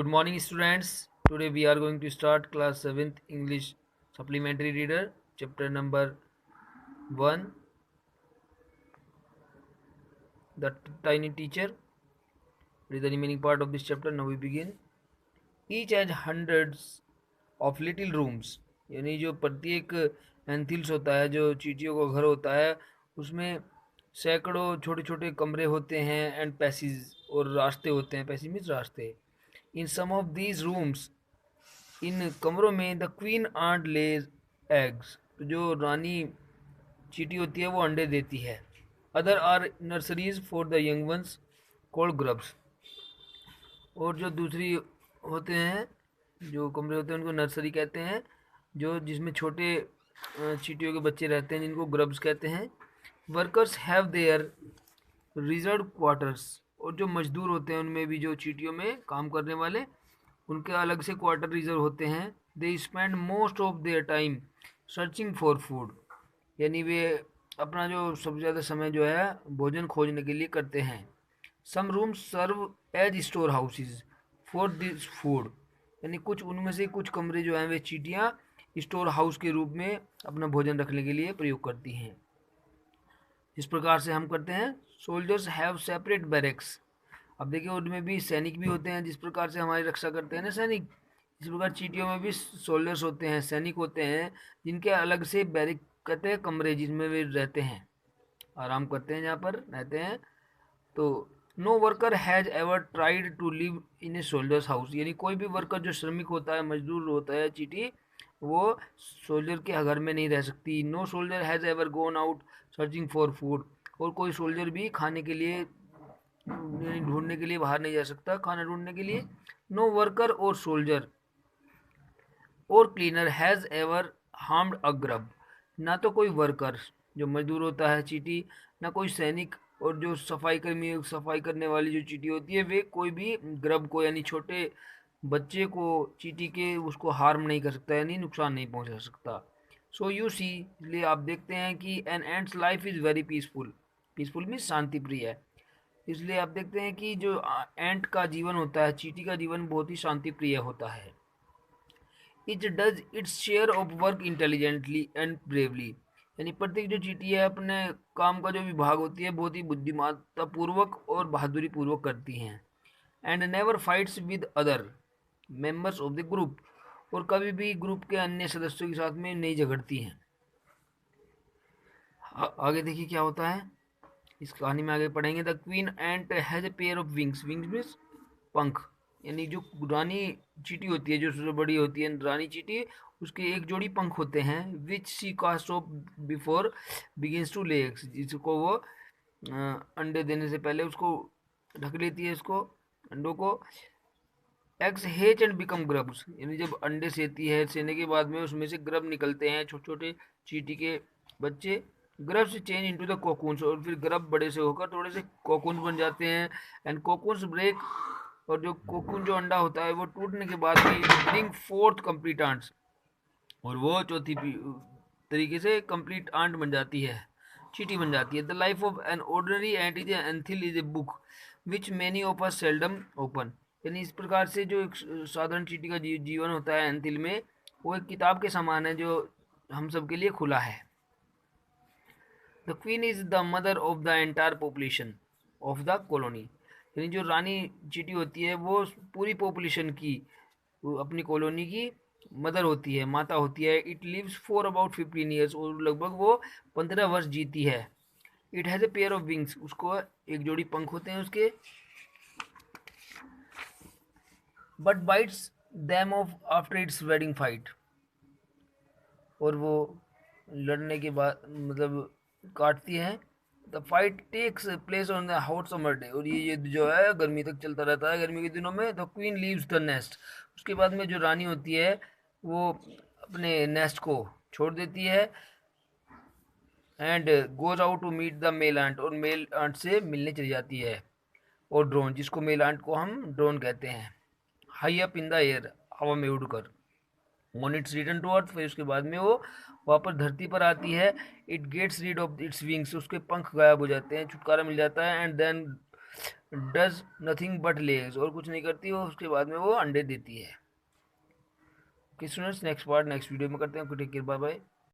Good morning, students. Today we are going to start class 7th English supplementary reader, chapter number 1, The Tiny Teacher. Read the remaining part of this chapter. Now we begin. Each has hundreds of little rooms. यानी जो प्रत्येक एंथिल्स होता है, जो चींटियों का घर होता है, उसमें सैकड़ों छोटे छोटे कमरे होते हैं एंड पैसेज और रास्ते होते हैं. पैसेज मीन्स रास्ते. In some of these rooms, इन कमरों में the queen ant lays eggs, तो जो रानी चींटी होती है वो अंडे देती है. Other are nurseries for the young ones called grubs, और जो दूसरी होते हैं, जो कमरे होते हैं उनको नर्सरी कहते हैं, जो जिसमें छोटे चींटियों के बच्चे रहते हैं जिनको ग्रब्स कहते हैं. Workers have their reserve quarters, और जो मजदूर होते हैं उनमें भी, जो चींटियों में काम करने वाले, उनके अलग से क्वार्टर रिजर्व होते हैं. They spend most of their time searching for food, यानी वे अपना जो सबसे ज़्यादा समय जो है भोजन खोजने के लिए करते हैं. Some rooms serve as store houses for this food, यानी कुछ उनमें से कुछ कमरे जो हैं वे चींटियाँ स्टोर हाउस के रूप में अपना भोजन रखने के लिए प्रयोग करती हैं. इस प्रकार से हम करते हैं. सोल्जर्स हैव सेपरेट बैरक्स, अब देखिए उनमें भी सैनिक भी होते हैं, जिस प्रकार से हमारी रक्षा करते हैं ना सैनिक, इस प्रकार चींटियों में भी सोल्जर्स होते हैं, सैनिक होते हैं, जिनके अलग से बैरिक कहते हैं कमरे, जिसमें वे रहते हैं, आराम करते हैं, जहाँ पर रहते हैं. तो no worker has ever tried to live in a soldier's house, यानी कोई भी वर्कर जो श्रमिक होता है, मजदूर होता है चींटी, वो सोल्जर के घर में नहीं रह सकती. No soldier has ever gone out searching for food, और कोई सोल्जर भी खाने के लिए ढूंढने के लिए बाहर नहीं जा सकता, खाना ढूंढने के लिए. नो वर्कर और सोल्जर और cleaner has ever harmed a grub, ना तो कोई वर्कर जो मजदूर होता है चींटी, ना कोई सैनिक, और जो सफाई कर्मी, सफाई करने वाली जो चींटी होती है, वे कोई भी ग्रब को, यानी छोटे बच्चे को चींटी के, उसको हार्म नहीं कर सकता, यानी नुकसान नहीं पहुंचा सकता. सो यू सी, इसलिए आप देखते हैं कि an ant's life is very peaceful. Peaceful means शांति प्रिय है. इसलिए आप देखते हैं कि जो एंट का जीवन होता है, चींटी का जीवन बहुत ही शांति प्रिय होता है. It does its share of work intelligently and bravely, यानी प्रत्येक जो चींटी है अपने काम का जो विभाग होती है बहुत ही बुद्धिमत्ता पूर्वक और बहादुरी पूर्वक करती हैं. And never fights with other members of the group, और कभी भी ग्रुप के अन्य सदस्यों के साथ में नहीं झगड़ती हैं. आगे देखिए क्या होता है इस कहानी में, आगे पढ़ेंगे. The queen ant has a pair of wings. Wings means पंख, यानी जो रानी चींटी होती है, जो सबसे बड़ी होती है रानी चींटी, उसके एक जोड़ी पंख होते हैं. Which she cast off before begins to lay eggs, जिसको वो अंडे देने से पहले उसको ढक लेती है, उसको अंडों को. Eggs H and become grubs, यानी जब अंडे सेती है, सेने के बाद में उसमें से ग्रब निकलते हैं, छोटे छोटे चींटी के बच्चे. Grubs change into the cocoons, और फिर ग्रब बड़े से होकर थोड़े से कोकून्स बन जाते हैं. एंड कोकून्स ब्रेक, और जो कोकून जो अंडा होता है वो टूटने के बाद भी ब्रिंग फोर्थ कंप्लीट आंट्स, और वो चौथी तरीके से कंप्लीट आंट बन जाती है, चींटी बन जाती है. The life of an ordinary ant is anthill is a book which many of us seldom open, यानी इस प्रकार से जो एक साधारण चींटी का जीवन होता है एंथिल में, वो एक किताब के समान है जो हम सब के लिए खुला है. The queen is the mother of the entire population of the colony, यानी जो रानी चींटी होती है वो पूरी पॉपुलेशन की, अपनी कॉलोनी की मदर होती है, माता होती है. It lives for about 15 years, और लगभग वो 15 वर्ष जीती है. It has a pair of wings, उसको एक जोड़ी पंख होते हैं उसके. But bites them off after its wedding fight, और वो लड़ने के बाद मतलब काटती है. The fight takes place on the hot summer day, और ये जो है गर्मी तक चलता रहता है, गर्मी के दिनों में. The queen leaves the nest, उसके बाद में जो रानी होती है वो अपने नेस्ट को छोड़ देती है. And goes out to meet the male ant, और मेल आंट से मिलने चली जाती है. और ड्रोन, जिसको मेल आंट को हम ड्रोन कहते हैं. High up in the air, हवा में उड़कर. On its return to earth, फिर उसके बाद में वो वापस धरती पर आती है. It gets rid of its wings, उसके पंख गायब हो जाते हैं, छुटकारा मिल जाता है. And then does nothing but lay eggs, और कुछ नहीं करती वो, उसके बाद में वो अंडे देती है। Okay students, next part next video में करते हैं। Take care, bye bye.